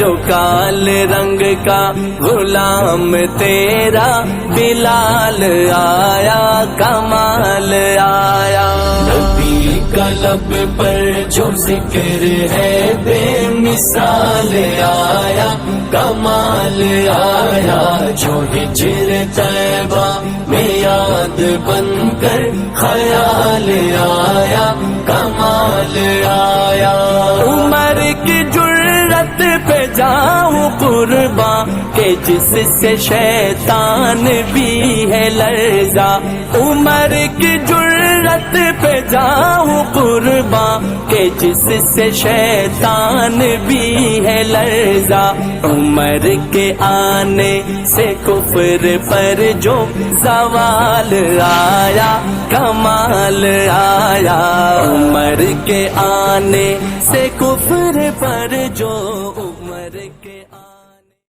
جو کال رنگ کا غلام تیرا بلال آیا کمال آیا نبی کا لب پر جو ذکر ہے بے مثال آیا کمال آیا جو ہجر طیبہ میں یاد بن کر خیال آیا کمال آیا عمر کی جرت پہ جاؤں قربان کہ جس سے شیطان بھی ہے لرزا عمر کی جرت پہ جاؤں قربان کہ جس سے شیطان بھی ہے لرزا عمر کے آنے سے کفر پر جو زوال آیا کمال آیا عمر کے آنے سے کفر پر جو عمر کے